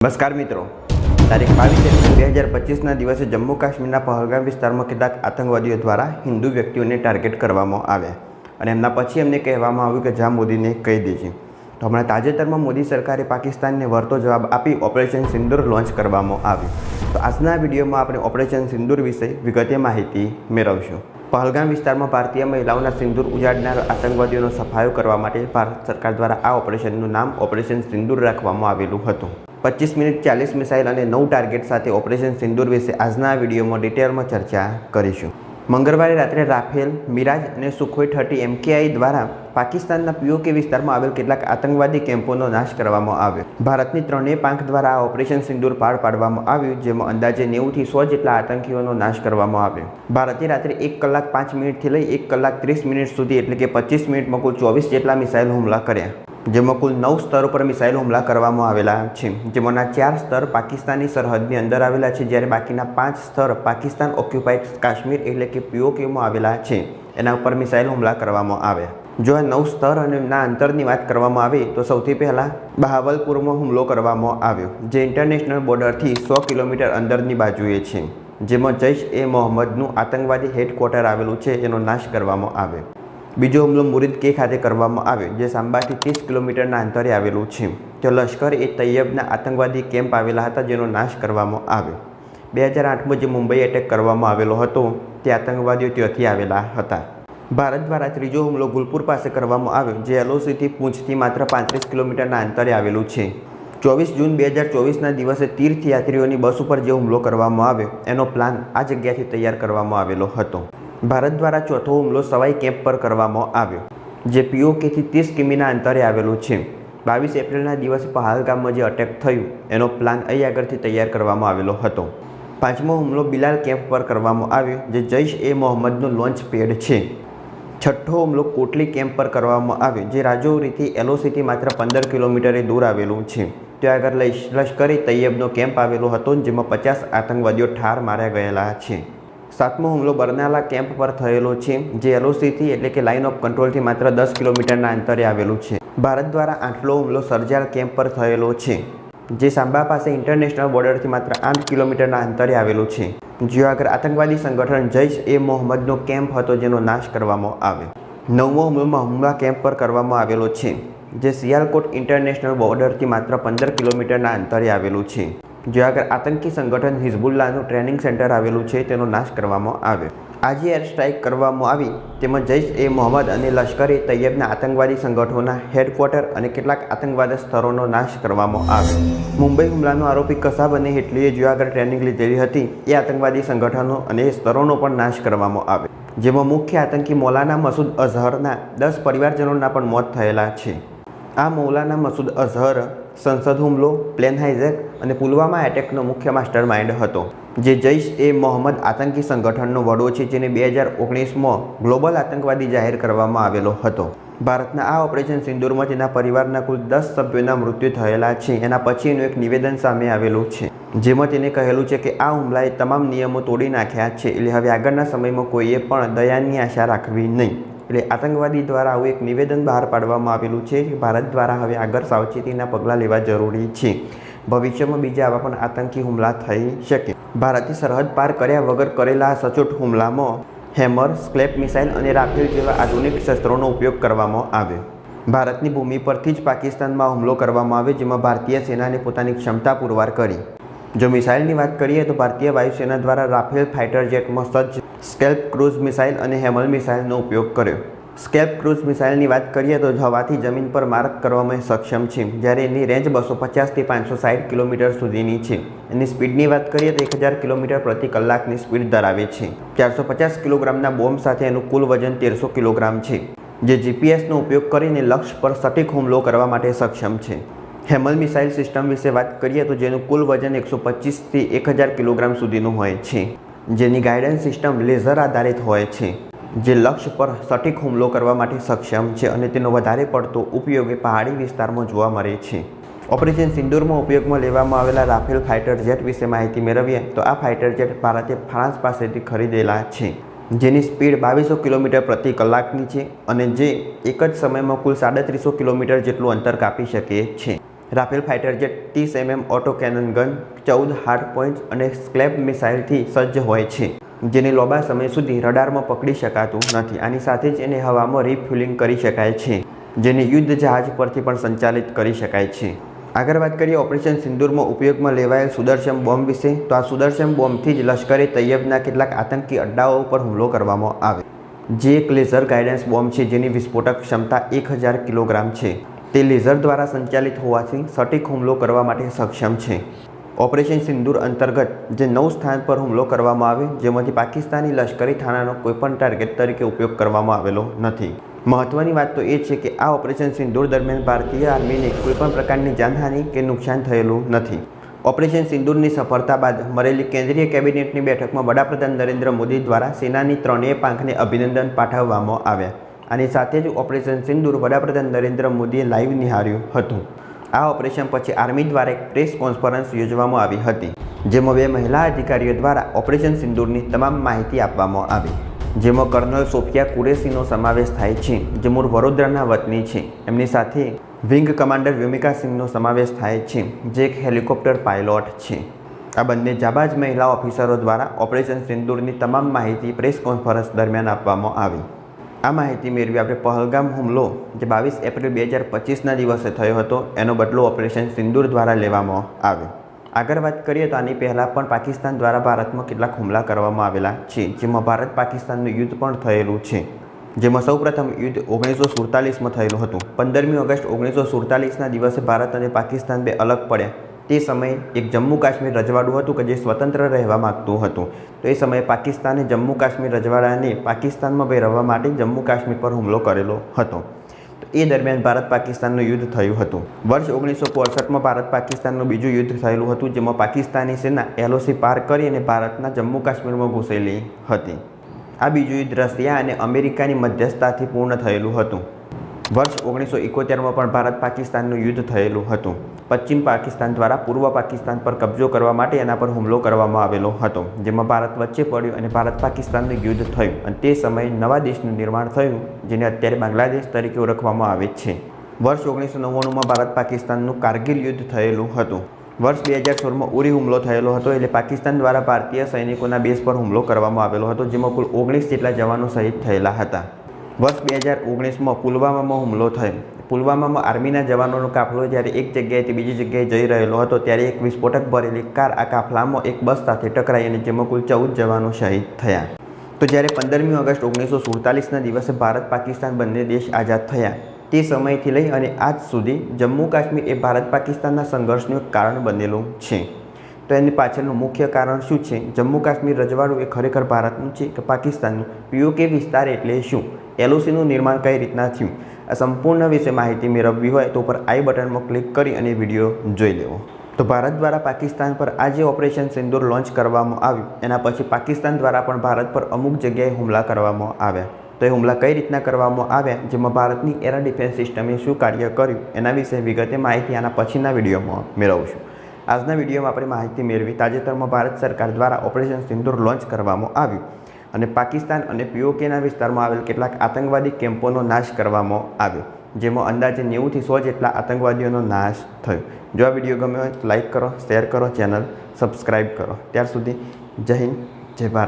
નમસ્કાર મિત્રો, તારીખ 22 એપ્રિલ 2025ના દિવસે જમ્મુ કાશ્મીરના પહલગામ વિસ્તારમાં કેટલાક આતંકવાદીઓ દ્વારા હિન્દુ વ્યક્તિઓને ટાર્ગેટ કરવામાં આવ્યા અને એમના પછી એમને કહેવામાં આવ્યું કે જા મોદીને કહી દેજે. તો હમણાં તાજેતરમાં મોદી સરકારે પાકિસ્તાનને વળતો જવાબ આપી ઓપરેશન સિંદૂર લોન્ચ કરવામાં આવ્યું. તો આજના વિડીયોમાં આપણે ઓપરેશન સિંદૂર વિશે વિગતે માહિતી મેળવશું. પહલગામ વિસ્તારમાં ભારતીય મહિલાઓના સિંદૂર ઉજાડનાર આતંકવાદીઓનો સફાયો કરવા માટે ભારત સરકાર દ્વારા આ ઓપરેશનનું નામ ઓપરેશન સિંદૂર રાખવામાં આવેલું હતું. 25 મિનિટ 40 મિસાઇલ અને 9 ટાર્ગેટ સાથે ઓપરેશન સિંદૂર વિશે આજના વિડીયોમાં ડિટેલમાં ચર્ચા કરીશું. મંગળવારે રાત્રે રાફેલ, મિરાજ અને સુખોઈ 30 MKI દ્વારા પાકિસ્તાનના POK વિસ્તારમાં આવેલ કેટલાક આતંકવાદી કેમ્પોનો નાશ કરવામાં આવ્યો. ભારતની ત્રણેય પાંખ દ્વારા આ ઓપરેશન સિંદૂર પાર પાડવામાં આવ્યું, જેમાં અંદાજે 90થી 100 જેટલા આતંકીઓનો નાશ કરવામાં આવ્યો. ભારતે રાત્રે 1 કલાક 5 મિનિટથી લઈ 1 કલાક 30 મિનિટ સુધી એટલે કે 25 મિનિટમાં કુલ 24 જેટલા મિસાઇલ હુમલા કર્યા, જેમાં કુલ 9 સ્તરો પર મિસાઇલ હુમલા કરવામાં આવેલા છે. જેમાંના 4 સ્તર પાકિસ્તાની સરહદની અંદર આવેલા છે, જ્યારે બાકીના 5 સ્તર પાકિસ્તાન ઓક્યુપાઇડ કાશ્મીર એટલે કે POKમાં આવેલા છે, એના ઉપર મિસાઇલ હુમલા કરવામાં આવ્યા. જો આ 9 સ્તર અને ના અંતરની વાત કરવામાં આવે તો સૌથી પહેલાં બહાવલપુરમાં હુમલો કરવામાં આવ્યો, જે ઇન્ટરનેશનલ બોર્ડરથી 100 કિલોમીટર અંદરની બાજુએ છે, જેમાં જૈશ-એ-મોહમ્મદનું આતંકવાદી હેડક્વાર્ટર આવેલું છે, એનો નાશ કરવામાં આવ્યો. બીજો હુમલો મુરીદ-કે ખાતે કરવામાં આવ્યો, જે સાંબાથી 30 કિલોમીટરના અંતરે આવેલું છે. ત્યાં લશ્કર-એ-તૈયબના આતંકવાદી કેમ્પ આવેલા હતા, જેનો નાશ કરવામાં આવ્યો. 2008માં જે મુંબઈ એટેક કરવામાં આવેલો હતો, તે આતંકવાદીઓ ત્યાંથી આવેલા હતા. ભારત દ્વારા ત્રીજો હુમલો ગુલપુર પાસે કરવામાં આવ્યો, જે LOCથી પૂંછથી માત્ર 35 કિલોમીટરના અંતરે આવેલું છે. 24 જૂન 2024ના દિવસે તીર્થયાત્રીઓની બસ ઉપર જે હુમલો કરવામાં આવ્યો, એનો પ્લાન આ જગ્યાથી તૈયાર કરવામાં આવેલો હતો. ભારત દ્વારા ચોથો હુમલો સવાઈ કેમ્પ પર કરવામાં આવ્યો, જે POKથી 30 કિમીના અંતરે આવેલું છે. 22 એપ્રિલના દિવસે પહલગામમાં જે અટેક થયું, એનો પ્લાન અહીં આગળથી તૈયાર કરવામાં આવેલો હતો. પાંચમો હુમલો બિલાલ કેમ્પ પર કરવામાં આવ્યો, જે જૈશ-એ-મોહમ્મદનું લોન્ચ પેડ છે. છઠ્ઠો હુમલો કોટલી કેમ્પ પર કરવામાં આવ્યો, જે રાજૌરીથી LOCથી માત્ર 15 કિલોમીટરે દૂર આવેલું છે. ત્યાં આગળ લશ્કર-એ-તૈયબનો કેમ્પ આવેલો હતો, જેમાં 50 આતંકવાદીઓ ઠાર માર્યા ગયેલા છે. સાતમો હુમલો બરનાલા કેમ્પ પર થયેલો છે, જે LOCથી એટલે કે લાઇન ઓફ કંટ્રોલથી માત્ર 10 કિલોમીટરના અંતરે આવેલું છે. ભારત દ્વારા આઠમો હુમલો સરજાલ કેમ્પ પર થયેલો છે, જે સાંબા પાસે ઇન્ટરનેશનલ બોર્ડરથી માત્ર 8 કિલોમીટરના અંતરે આવેલું છે. જ્યાં આગળ આતંકવાદી સંગઠન જૈશ-એ-મોહમ્મદનો કેમ્પ હતો, જેનો નાશ કરવામાં આવ્યો. નવમો હુમલો હુમલા કેમ્પ પર કરવામાં આવેલો છે, જે સિયાલકોટ ઇન્ટરનેશનલ બોર્ડરથી માત્ર 15 કિલોમીટરના અંતરે આવેલું છે. જ્યાં આગળ આતંકી સંગઠન હિઝબુલ્લાહનું ટ્રેનિંગ સેન્ટર આવેલું છે, તેનો નાશ કરવામાં આવ્યો. આજે એર સ્ટ્રાઇક કરવામાં આવી, તેમાં જૈશ-એ-મોહમ્મદ અને લશ્કર-એ-તૈયબના આતંકવાદી સંગઠનોના હેડક્વાર્ટર અને કેટલાક આતંકવાદી સ્થળોનો નાશ કરવામાં આવ્યો. મુંબઈ હુમલાનો આરોપી કસાબ અને હેટલીએ જ્યાં આગળ ટ્રેનિંગ લીધેલી હતી, એ આતંકવાદી સંગઠનો અને એ સ્થળોનો પણ નાશ કરવામાં આવ્યો, જેમાં મુખ્ય આતંકી મૌલાના મસૂદ અઝહરના 10 પરિવારજનોના પણ મોત થયેલા છે. આ મૌલાના મસૂદ અઝહર સંસદ હુમલો, પ્લેન હાઇજેક અને પુલવામા એટેકનો મુખ્ય માસ્ટર માઇન્ડ હતો, જે જૈશ-એ-મોહમ્મદ આતંકી સંગઠનનો વડો છે, જેને 2019માં ગ્લોબલ આતંકવાદી જાહેર કરવામાં આવેલો હતો. ભારતના આ ઓપરેશન સિંદૂરમાં તેના પરિવારના કુલ 10 સભ્યોના મૃત્યુ થયેલા છે. એના પછીનું એક નિવેદન સામે આવેલું છે, જેમાં તેને કહેલું છે કે આ હુમલાએ તમામ નિયમો તોડી નાખ્યા છે, એટલે હવે આગળના સમયમાં કોઈએ પણ દયાની આશા રાખવી નહીં. એટલે આતંકવાદી દ્વારા આવું એક નિવેદન બહાર પાડવામાં આવેલું છે કે ભારત દ્વારા હવે આગળ સાવચેતીના પગલાં લેવા જરૂરી છે. ભવિષ્યમાં બીજા આવા પણ આતંકી હુમલા થઈ શકે. ભારતે સરહદ પાર કર્યા વગર કરેલા સચોટ હુમલામાં હેમર, સ્ક્લેપ મિસાઇલ અને રાફેલ જેવા આધુનિક શસ્ત્રોનો ઉપયોગ કરવામાં આવ્યો. ભારતની ભૂમિ પરથી જ પાકિસ્તાનમાં હુમલો કરવામાં આવ્યો, જેમાં ભારતીય સેનાને પોતાની ક્ષમતા પુરવાર કરી. જો મિસાઇલની વાત કરીએ તો ભારતીય વાયુસેના દ્વારા રાફેલ ફાઇટર જેટમાં સજ્જ સ્કેલ્પ ક્રૂઝ મિસાઇલ અને હેમલ મિસાઇલનો ઉપયોગ કર્યો. સ્કેલ્પ ક્રૂઝ મિસાઇલની વાત કરીએ તો હવાથી જમીન પર માર કરવામાં સક્ષમ છે, જ્યારે એની રેન્જ 250થી 560 કિલોમીટર સુધીની છે. એની સ્પીડની વાત કરીએ તો 1000 કિલોમીટર પ્રતિ કલાકની સ્પીડ ધરાવે છે. 450 કિલોગ્રામના બોમ્બ સાથે એનું કુલ વજન 1300 કિલોગ્રામ છે, જે GPSનો ઉપયોગ કરીને લક્ષ્ય પર સટીક હુમલો કરવા માટે સક્ષમ છે. હેમલ મિસાઇલ સિસ્ટમ વિશે વાત કરીએ તો જેનું કુલ વજન 125થી 1000 કિલોગ્રામ સુધીનું હોય છે, જેની ગાઈડન્સ સિસ્ટમ લેઝર આધારિત હોય છે, જે લક્ષ્ય પર સટીક હુમલો કરવા માટે સક્ષમ છે અને તેનો વધારે પડતો ઉપયોગ પહાડી વિસ્તારમાં જોવા મળે છે. ઓપરેશન સિંદૂરમાં ઉપયોગમાં લેવામાં આવેલા રાફેલ ફાઇટર જેટ વિશે માહિતી મેળવીએ તો આ ફાઇટર જેટ ભારતે ફ્રાન્સ પાસેથી ખરીદેલા છે, જેની સ્પીડ 2200 કિલોમીટર પ્રતિ કલાકની છે અને જે એક જ સમયમાં કુલ 350 કિલોમીટર જેટલું અંતર કાપી શકે છે. Rafale fighter jet 30 mm auto cannon gun 14 hard point અને સ્ક્લેપ મિસાઇલથી સજ્જ હોય છે, જેને લાંબા સમય સુધી રડારમાં પકડી શકાતું નથી. આની સાથે જ એને હવામાં રિફ્યુલિંગ કરી શકાય છે, જેને યુદ્ધ જહાજ પરથી પણ સંચાલિત કરી શકાય છે. આગળ વાત કરીએ ઓપરેશન સિંદૂરમાં ઉપયોગમાં લેવાયેલ સુદર્શન બોમ્બ વિશે. તો આ સુદર્શન બોમ્બથી જ લશ્કરે તૈયબના કેટલાક આતંકી અડ્ડાઓ પર હુમલો કરવામાં આવે, જે એક લેઝર ગાઇડન્સ બોમ્બ છે, જેની વિસ્ફોટક ક્ષમતા 1000 કિલોગ્રામ છે. તે લેઝર દ્વારા સંચાલિત હોવાથી સટીક હુમલો કરવા માટે સક્ષમ છે. ઓપરેશન સિંદૂર અંતર્ગત જે 9 સ્થાન પર હુમલો કરવામાં આવ્યો, જેમાંથી પાકિસ્તાની લશ્કરી થાણાનો કોઈપણ ટાર્ગેટ તરીકે ઉપયોગ કરવામાં આવેલો નથી. મહત્વની વાત તો એ છે કે આ ઓપરેશન સિંદૂર દરમિયાન ભારતીય આર્મીને કોઈપણ પ્રકારની જાનહાનિ કે નુકસાન થયેલું નથી. ઓપરેશન સિંદૂરની સફળતા બાદ મળેલી કેન્દ્રીય કેબિનેટની બેઠકમાં વડાપ્રધાન નરેન્દ્ર મોદી દ્વારા સેનાની ત્રણેય પાંખને અભિનંદન પાઠવવામાં આવ્યા. આની સાથે જ ઓપરેશન સિંદૂર વડાપ્રધાન નરેન્દ્ર મોદીએ લાઈવ નિહાળ્યું હતું. આ ઓપરેશન પછી આર્મી દ્વારા એક પ્રેસ કોન્ફરન્સ યોજવામાં આવી હતી, જેમાં 2 મહિલા અધિકારીઓ દ્વારા ઓપરેશન સિંદૂરની તમામ માહિતી આપવામાં આવી, જેમાં કર્નલ સોફિયા કુરેશીનો સમાવેશ થાય છે, જે મૂળ વડોદરાના વતની છે. એમની સાથે વિંગ કમાન્ડર વ્યોમિકા સિંહનો સમાવેશ થાય છે, જે એક હેલિકોપ્ટર પાયલોટ છે. આ બંને જાબાજ મહિલા ઓફિસરો દ્વારા ઓપરેશન સિંદૂરની તમામ માહિતી પ્રેસ કોન્ફરન્સ દરમિયાન આપવામાં આવી. આ માહિતી મેળવી આપણે પહલગામ હુમલો જે 22 એપ્રિલ 2025ના દિવસે થયો હતો, એનો બદલો ઓપરેશન સિંદૂર દ્વારા લેવામાં આવ્યો. આગળ વાત કરીએ તો આની પહેલાં પણ પાકિસ્તાન દ્વારા ભારતમાં કેટલાક હુમલા કરવામાં આવેલા છે, જેમાં ભારત પાકિસ્તાનનું યુદ્ધ પણ થયેલું છે. જેમાં સૌપ્રથમ યુદ્ધ 1947માં થયેલું હતું. 15મી ઓગસ્ટ 1947ના દિવસે ભારત અને પાકિસ્તાન બે અલગ પડ્યા. તે સમયે એક જમ્મુ કાશ્મીર રજવાડું હતું કે જે સ્વતંત્ર રહેવા માગતું હતું. તો એ સમયે પાકિસ્તાને જમ્મુ કાશ્મીર રજવાડાને પાકિસ્તાનમાં ભેરવવા માટે જમ્મુ કાશ્મીર પર હુમલો કરેલો હતો. એ દરમિયાન ભારત પાકિસ્તાનનું યુદ્ધ થયું હતું. વર્ષ 1965માં ભારત પાકિસ્તાનનું બીજું યુદ્ધ થયેલું હતું, જેમાં પાકિસ્તાની સેના LOC પાર કરી અને ભારતના જમ્મુ કાશ્મીરમાં ઘૂસેલી હતી. આ બીજું યુદ્ધ રશિયા અને અમેરિકાની મધ્યસ્થતાથી પૂર્ણ થયેલું હતું. વર્ષ 1971માં પણ ભારત પાકિસ્તાનનું યુદ્ધ થયેલું હતું. પશ્ચિમ પાકિસ્તાન દ્વારા પૂર્વ પાકિસ્તાન પર કબજો કરવા માટે એના પર હુમલો કરવામાં આવેલો હતો, જેમાં ભારત વચ્ચે પડ્યું અને ભારત પાકિસ્તાનનું યુદ્ધ થયું અને તે સમયે નવા દેશનું નિર્માણ થયું, જેને અત્યારે બાંગ્લાદેશ તરીકે ઓળખવામાં આવે છે. વર્ષ 1999માં ભારત પાકિસ્તાનનું કારગિલ યુદ્ધ થયેલું હતું. વર્ષ 2016માં ઉરી હુમલો થયેલો હતો, એટલે પાકિસ્તાન દ્વારા ભારતીય સૈનિકોના બેઝ પર હુમલો કરવામાં આવેલો હતો, જેમાં કુલ 19 જેટલા જવાનો શહીદ થયેલા હતા. વર્ષ 2019માં પુલવામામાં હુમલો થયો. પુલવામામાં આર્મીના જવાનોનો કાફલો જ્યારે એક જગ્યાએથી બીજી જગ્યાએ જઈ રહેલો હતો, ત્યારે એક વિસ્ફોટક ભરેલી કાર આ કાફલામાં એક બસ સાથે ટકરાઈ અને જેમાં કુલ 14 જવાનો શહીદ થયા. તો જ્યારે 15મી ઓગસ્ટ 1947ના દિવસે ભારત પાકિસ્તાન બંને દેશ આઝાદ થયા, તે સમયથી લઈ અને આજ સુધી જમ્મુ કાશ્મીર એ ભારત પાકિસ્તાનના સંઘર્ષનું એક કારણ બનેલું છે. તો એની પાછળનું મુખ્ય કારણ શું છે? જમ્મુ કાશ્મીર રજવાડું એ ખરેખર ભારતનું છે કે પાકિસ્તાનનું? POK વિસ્તાર એટલે શું? LOCનું નિર્માણ કઈ રીતના થયું? આ સંપૂર્ણ વિશે માહિતી મેળવવી હોય તો ઉપર આઈ બટનમાં ક્લિક કરી અને વિડીયો જોઈ લેવો. તો ભારત દ્વારા પાકિસ્તાન પર આ જે ઓપરેશન સિંદૂર લોન્ચ કરવામાં આવ્યું, એના પછી પાકિસ્તાન દ્વારા પણ ભારત પર અમુક જગ્યાએ હુમલા કરવામાં આવ્યા. તો એ હુમલા કઈ રીતના કરવામાં આવ્યા, જેમાં ભારતની એર ડિફેન્સ સિસ્ટમે શું કાર્ય કર્યું, એના વિશે વિગતે માહિતી આના પછીના વિડીયોમાં મેળવશું. આજના વિડીયોમાં આપણે માહિતી મેળવી તાજેતરમાં ભારત સરકાર દ્વારા ઓપરેશન સિંદૂર લોન્ચ કરવામાં આવ્યું અને પાકિસ્તાન અને POKના વિસ્તારમાં આવેલ કેટલાક આતંકવાદી કેમ્પોનો નાશ કરવામાં આવ્યો, જેમાં અંદાજે 90થી 100 જેટલા આતંકવાદીઓનો નાશ થયો. જો આ વિડીયો ગમ્યો હોય તો લાઇક કરો, શેર કરો, ચેનલ સબસ્ક્રાઈબ કરો. ત્યાર સુધી જય હિન્દ, જય ભારત.